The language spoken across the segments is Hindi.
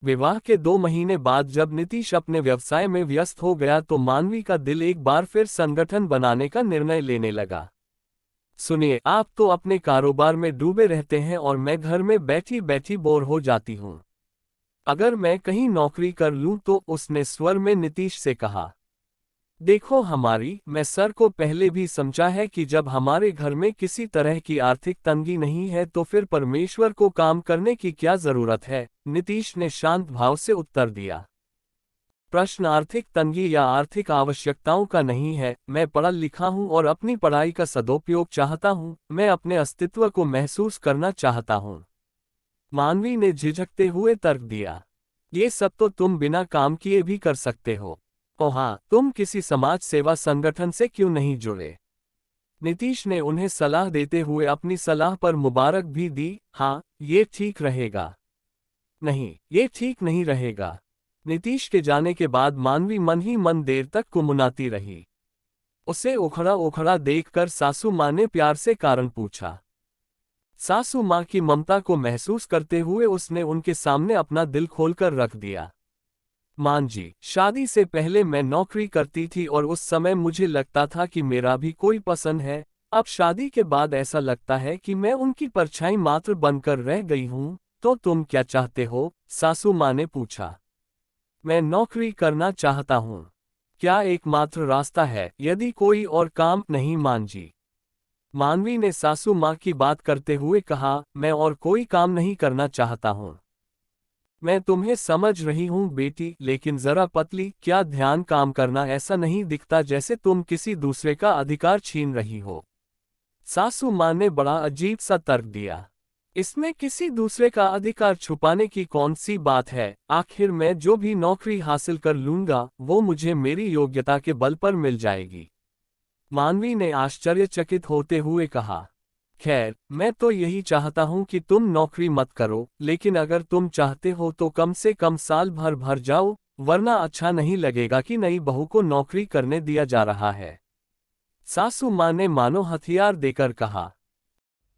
विवाह के 2 महीने बाद जब नीतीश अपने व्यवसाय में व्यस्त हो गया तो मानवी का दिल एक बार फिर संगठन बनाने का निर्णय लेने लगा। सुनिए, आप तो अपने कारोबार में डूबे रहते हैं और मैं घर में बैठी बैठी बोर हो जाती हूँ। अगर मैं कहीं नौकरी कर लूं तो उसने स्वर में नीतीश से कहा। देखो मैं सर को पहले भी समझा है कि जब हमारे घर में किसी तरह की आर्थिक तंगी नहीं है तो फिर परमेश्वर को काम करने की क्या जरूरत है, नीतीश ने शांत भाव से उत्तर दिया। प्रश्न आर्थिक तंगी या आर्थिक आवश्यकताओं का नहीं है, मैं पढ़ा लिखा हूं और अपनी पढ़ाई का सदुपयोग चाहता हूं, मैं अपने अस्तित्व को महसूस करना चाहता हूं। मानवी ने झिझकते हुए तर्क दिया। ये सब तो तुम बिना काम किए भी कर सकते हो। ओह हाँ, तुम किसी समाज सेवा संगठन से क्यों नहीं जुड़े? नीतीश ने उन्हें सलाह देते हुए अपनी सलाह पर मुबारक भी दी। हाँ, ये ठीक रहेगा। नहीं, ये ठीक नहीं रहेगा। नीतीश के जाने के बाद मानवी मन ही मन देर तक कुमुनाती रही। उसे उखड़ा उखड़ा देखकर सासू माँ ने प्यार से कारण पूछा। सासू माँ की ममता को महसूस करते हुए उसने उनके सामने अपना दिल खोलकर रख दिया। मान जी, शादी से पहले मैं नौकरी करती थी और उस समय मुझे लगता था कि मेरा भी कोई पसंद है। अब शादी के बाद ऐसा लगता है कि मैं उनकी परछाई मात्र बनकर रह गई हूँ। तो तुम क्या चाहते हो? सासू माँ ने पूछा। मैं नौकरी करना चाहता हूँ। क्या एकमात्र रास्ता है, यदि कोई और काम नहीं? मान जी। मानवी ने सासू माँ की बात करते हुए कहा, मैं और कोई काम नहीं करना चाहता हूँ। मैं तुम्हें समझ रही हूँ बेटी, लेकिन जरा पतली, क्या ध्यान काम करना ऐसा नहीं दिखता जैसे तुम किसी दूसरे का अधिकार छीन रही हो? सासू माँ ने बड़ा अजीब सा तर्क दिया। इसमें किसी दूसरे का अधिकार छुपाने की कौन सी बात है? आखिर मैं जो भी नौकरी हासिल कर लूंगा वो मुझे मेरी योग्यता के बल पर मिल जाएगी। मानवी ने आश्चर्यचकित होते हुए कहा। खैर, मैं तो यही चाहता हूं कि तुम नौकरी मत करो, लेकिन अगर तुम चाहते हो तो कम से कम साल भर जाओ, वरना अच्छा नहीं लगेगा कि नई बहू को नौकरी करने दिया जा रहा है। सासू माँ ने मानो हथियार देकर कहा।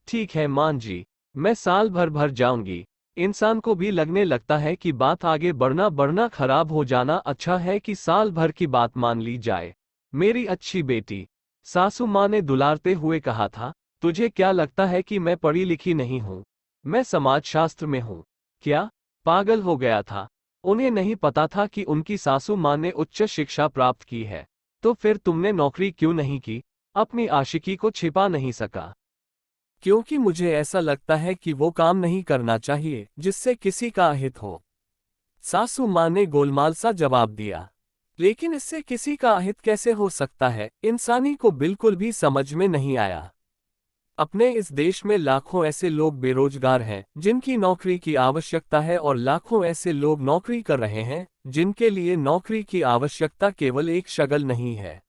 ठीक है मान जी, मैं साल भर जाऊंगी। इंसान को भी लगने लगता है कि बात आगे बढ़ना बढ़ना खराब हो जाना अच्छा है कि साल भर की बात मान ली जाए। मेरी अच्छी बेटी, सासू माँ ने दुलारते हुए कहा था। तुझे क्या लगता है कि मैं पढ़ी लिखी नहीं हूँ? मैं समाजशास्त्र में हूँ। क्या? पागल हो गया था। उन्हें नहीं पता था कि उनकी सासू माँ ने उच्च शिक्षा प्राप्त की है। तो फिर तुमने नौकरी क्यों नहीं की? अपनी आशिकी को छिपा नहीं सका। क्योंकि मुझे ऐसा लगता है कि वो काम नहीं करना चाहिए जिससे किसी का अहित हो। सासू माँ ने गोलमाल सा जवाब दिया। लेकिन इससे किसी का अहित कैसे हो सकता है? इंसानी को बिल्कुल भी समझ में नहीं आया। अपने इस देश में लाखों ऐसे लोग बेरोजगार हैं जिनकी नौकरी की आवश्यकता है और लाखों ऐसे लोग नौकरी कर रहे हैं जिनके लिए नौकरी की आवश्यकता केवल एक शगल नहीं है।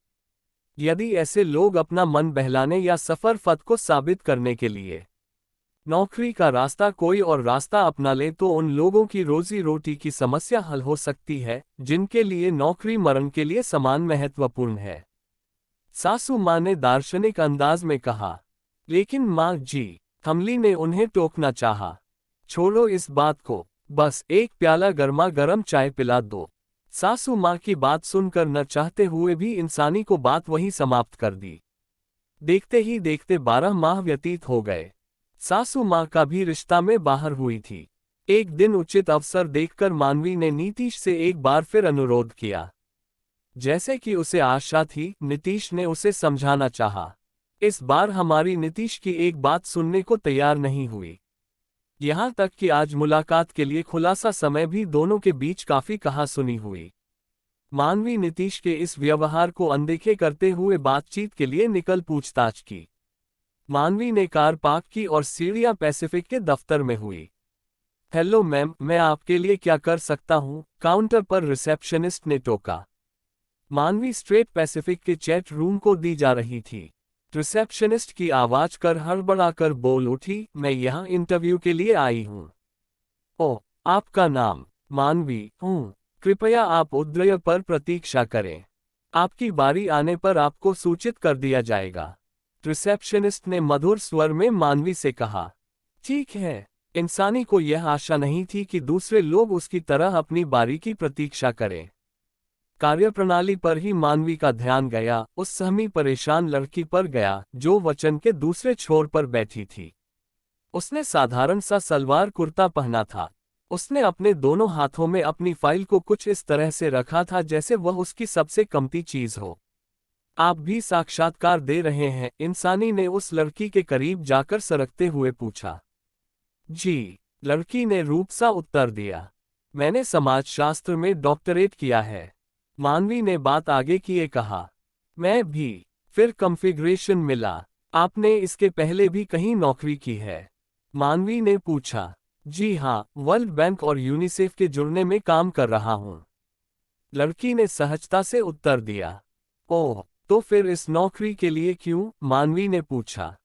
यदि ऐसे लोग अपना मन बहलाने या सफर पथ को साबित करने के लिए नौकरी का रास्ता कोई और रास्ता अपना ले तो उन लोगों की रोजी रोटी की समस्या हल हो सकती है जिनके लिए नौकरी मरण के लिए समान महत्वपूर्ण है। सासू माँ ने दार्शनिक अंदाज में कहा। लेकिन माँ जी, कमली ने उन्हें टोकना चाहा। छोड़ो इस बात को, बस एक प्याला गर्मा गर्म चाय पिला दो। सासू माँ की बात सुनकर न चाहते हुए भी इंसानी को बात वहीं समाप्त कर दी। देखते ही देखते 12 माह व्यतीत हो गए। सासू माँ का भी रिश्ता में बाहर हुई थी। एक दिन उचित अवसर देखकर मानवी ने नीतीश से एक बार फिर अनुरोध किया। जैसे कि उसे आशा थी, नीतीश ने उसे समझाना चाहा। इस बार हमारी नीतीश की एक बात सुनने को तैयार नहीं हुई। यहाँ तक कि आज मुलाकात के लिए खुलासा समय भी दोनों के बीच काफी कहासुनी हुई। मानवी नीतीश के इस व्यवहार को अनदेखे करते हुए बातचीत के लिए निकल पूछताछ की। मानवी ने कार पार्क की और सीढ़ियां पैसिफिक के दफ्तर में हुई। हेलो मैम, मैं आपके लिए क्या कर सकता हूँ? काउंटर पर रिसेप्शनिस्ट ने टोका। मानवी स्ट्रेट पैसिफिक के चैट रूम को दी जा रही थी। रिसेप्शनिस्ट की आवाज कर हड़बड़ाकर बोल उठी, मैं यहाँ इंटरव्यू के लिए आई हूँ। ओह, आपका नाम? मानवी हूँ। कृपया आप उद्रय पर प्रतीक्षा करें। आपकी बारी आने पर आपको सूचित कर दिया जाएगा। रिसेप्शनिस्ट ने मधुर स्वर में मानवी से कहा। ठीक है। इंसानी को यह आशा नहीं थी कि दूसरे लोग उसकी तरह अपनी बारी की प्रतीक्षा करें। कार्यप्रणाली पर ही मानवी का ध्यान गया, उस सहमी परेशान लड़की पर गया जो वचन के दूसरे छोर पर बैठी थी। उसने साधारण सा सलवार कुर्ता पहना था। उसने अपने दोनों हाथों में अपनी फाइल को कुछ इस तरह से रखा था जैसे वह उसकी सबसे कीमती चीज हो। आप भी साक्षात्कार दे रहे हैं? इंसानी ने उस लड़की के करीब जाकर सरकते हुए पूछा। जी, लड़की ने रूप सा उत्तर दिया। मैंने समाजशास्त्र में डॉक्टरेट किया है। मानवी ने बात आगे किए कहा। मैं भी। फिर कॉन्फ़िगरेशन मिला। आपने इसके पहले भी कहीं नौकरी की है? मानवी ने पूछा। जी हाँ, वर्ल्ड बैंक और यूनिसेफ के जुड़ने में काम कर रहा हूँ। लड़की ने सहजता से उत्तर दिया। ओह, तो फिर इस नौकरी के लिए क्यों? मानवी ने पूछा।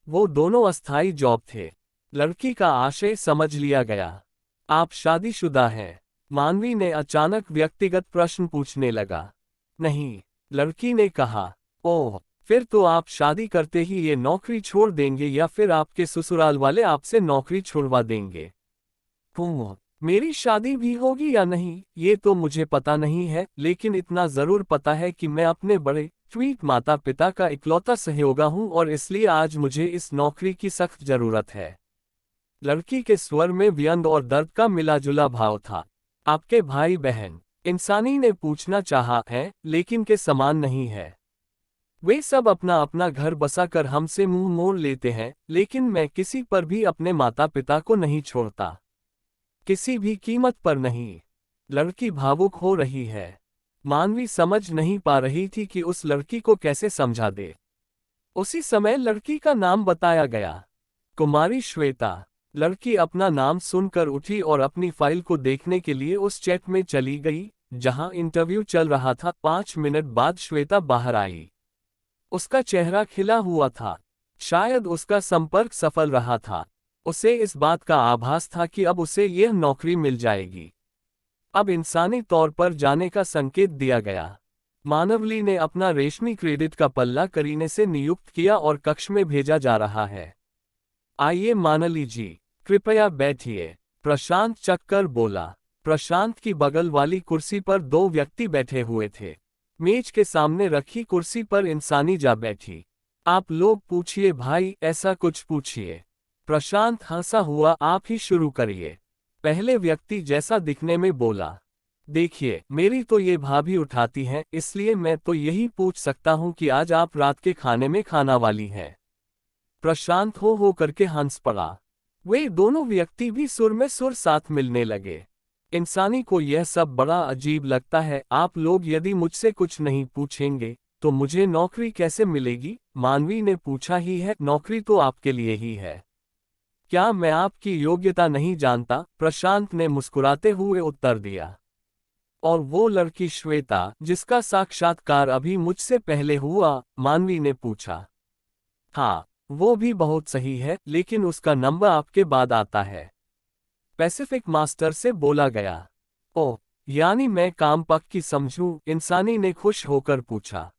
वो दोनों अस्थायी जॉब थे। लड़की का आशय समझ लिया गया। आप शादीशुदा हैं? मानवी ने अचानक व्यक्तिगत प्रश्न पूछने लगा। नहीं, लड़की ने कहा। ओह, फिर तो आप शादी करते ही ये नौकरी छोड़ देंगे या फिर आपके ससुराल वाले आपसे नौकरी छुड़वा देंगे? मेरी शादी भी होगी या नहीं ये तो मुझे पता नहीं है, लेकिन इतना जरूर पता है कि मैं अपने बड़े ट्वीट माता पिता का इकलौता सहयोगा हूं और इसलिए आज मुझे इस नौकरी की सख्त जरूरत है। लड़की के स्वर में व्यंग और दर्द का मिलाजुला भाव था। आपके भाई बहन? इंसानी ने पूछना चाहा है, लेकिन के समान नहीं है। वे सब अपना अपना घर बसाकर हमसे मुंह मोड़ लेते हैं, लेकिन मैं किसी पर भी अपने माता पिता को नहीं छोड़ता, किसी भी कीमत पर नहीं। लड़की भावुक हो रही है। मानवी समझ नहीं पा रही थी कि उस लड़की को कैसे समझा दे। उसी समय लड़की का नाम बताया गया। कुमारी श्वेता। लड़की अपना नाम सुनकर उठी और अपनी फाइल को देखने के लिए उस चैट में चली गई जहां इंटरव्यू चल रहा था। 5 मिनट बाद श्वेता बाहर आई। उसका चेहरा खिला हुआ था। शायद उसका संपर्क सफल रहा था। उसे इस बात का आभास था कि अब उसे यह नौकरी मिल जाएगी। अब इंसानी तौर पर जाने का संकेत दिया गया। मानवली ने अपना रेशमी क्रेडिट का पल्ला करीने से नियुक्त किया और कक्ष में भेजा जा रहा है। आइए मानली जी, कृपया बैठिए, प्रशांत चक्कर बोला। प्रशांत की बगल वाली कुर्सी पर 2 व्यक्ति बैठे हुए थे। मेज के सामने रखी कुर्सी पर इंसानी जा बैठी। आप लोग पूछिए भाई, ऐसा कुछ पूछिए। प्रशांत हंसा हुआ। आप ही शुरू करिए। पहले व्यक्ति जैसा दिखने में बोला। देखिए, मेरी तो ये भाभी उठाती हैं, इसलिए मैं तो यही पूछ सकता हूँ कि आज आप रात के खाने में खाना वाली हैं? प्रशांत हो करके हंस पड़ा। वे दोनों व्यक्ति भी सुर में सुर साथ मिलने लगे। इंसानी को यह सब बड़ा अजीब लगता है। आप लोग यदि मुझसे कुछ नहीं पूछेंगे तो मुझे नौकरी कैसे मिलेगी? मानवी ने पूछा। ही है, नौकरी तो आपके लिए ही है। क्या मैं आपकी योग्यता नहीं जानता? प्रशांत ने मुस्कुराते हुए उत्तर दिया। और वो लड़की श्वेता जिसका साक्षात्कार अभी मुझसे पहले हुआ? मानवी ने पूछा। हाँ, वो भी बहुत सही है, लेकिन उसका नंबर आपके बाद आता है। पैसिफिक मास्टर से बोला गया। ओह, यानी मैं काम पक्की समझूं? इंसानी ने खुश होकर पूछा।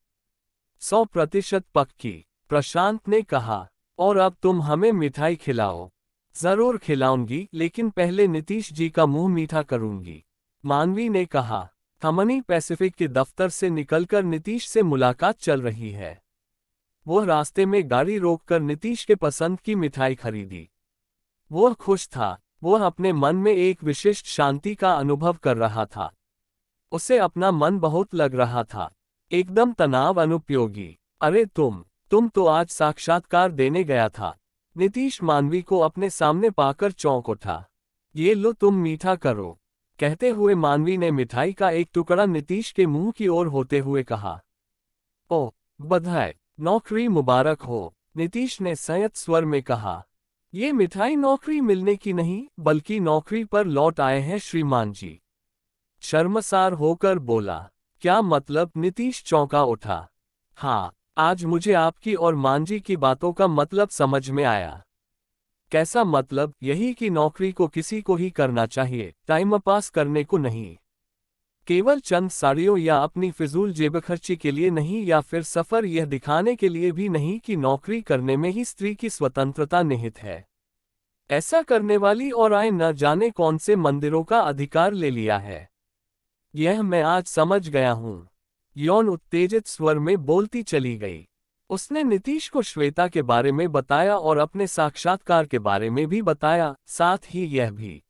100% पक्की, प्रशांत ने कहा। और अब तुम हमें मिठाई खिलाओ। जरूर खिलाऊंगी, लेकिन पहले नीतीश जी का मुंह मीठा करूंगी, मानवी ने कहा। थमनी पैसिफिक के दफ्तर से निकलकर नीतीश से मुलाकात चल रही है। वह रास्ते में गाड़ी रोककर नीतीश के पसंद की मिठाई खरीदी। वह खुश था। वह अपने मन में एक विशिष्ट शांति का अनुभव कर रहा था। उसे अपना मन बहुत लग रहा था, एकदम तनाव अनुपयोगी। अरे तुम तो आज साक्षात्कार देने गया था। नीतीश मानवी को अपने सामने पाकर चौंक उठा। ये लो, तुम मीठा करो, कहते हुए मानवी ने मिठाई का एक टुकड़ा नीतीश के मुंह की ओर होते हुए कहा। ओह, बधाई, नौकरी मुबारक हो, नीतीश ने संयत स्वर में कहा। ये मिठाई नौकरी मिलने की नहीं, बल्कि नौकरी पर लौट आए हैं श्रीमान जी, शर्मसार होकर बोला। क्या मतलब? नीतीश चौंका उठा। हाँ, आज मुझे आपकी और मांझी की बातों का मतलब समझ में आया। कैसा मतलब? यही कि नौकरी को किसी को ही करना चाहिए, टाइम पास करने को नहीं, केवल चंद साड़ियों या अपनी फिजूल जेबखर्ची के लिए नहीं, या फिर सफर यह दिखाने के लिए भी नहीं कि नौकरी करने में ही स्त्री की स्वतंत्रता निहित है। ऐसा करने वाली और आए न जाने कौन से मंदिरों का अधिकार ले लिया है। यह मैं आज समझ गया हूँ। यौन उत्तेजित स्वर में बोलती चली गई। उसने नीतीश को श्वेता के बारे में बताया और अपने साक्षात्कार के बारे में भी बताया, साथ ही यह भी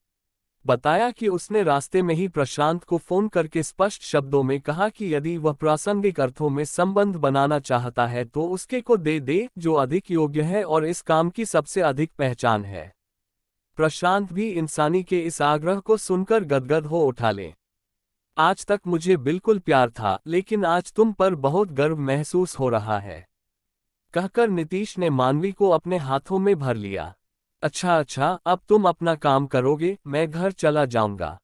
बताया कि उसने रास्ते में ही प्रशांत को फोन करके स्पष्ट शब्दों में कहा कि यदि वह प्रासंगिक अर्थों में संबंध बनाना चाहता है तो उसके को दे दे जो अधिक योग्य है और इस काम की सबसे अधिक पहचान है। प्रशांत भी इंसानी के इस आग्रह को सुनकर गदगद हो उठा ले। आज तक मुझे बिल्कुल प्यार था, लेकिन आज तुम पर बहुत गर्व महसूस हो रहा है, कहकर नीतीश ने मानवी को अपने हाथों में भर लिया। अच्छा अच्छा, अब तुम अपना काम करोगे, मैं घर चला जाऊंगा।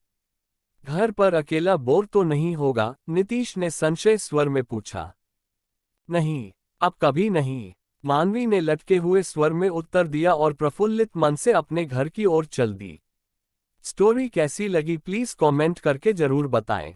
घर पर अकेला बोर तो नहीं होगा? नीतीश ने संशय स्वर में पूछा। नहीं, अब कभी नहीं, मानवी ने लटके हुए स्वर में उत्तर दिया और प्रफुल्लित मन से अपने घर की ओर चल दी। स्टोरी कैसी लगी प्लीज कमेंट करके जरूर बताएं।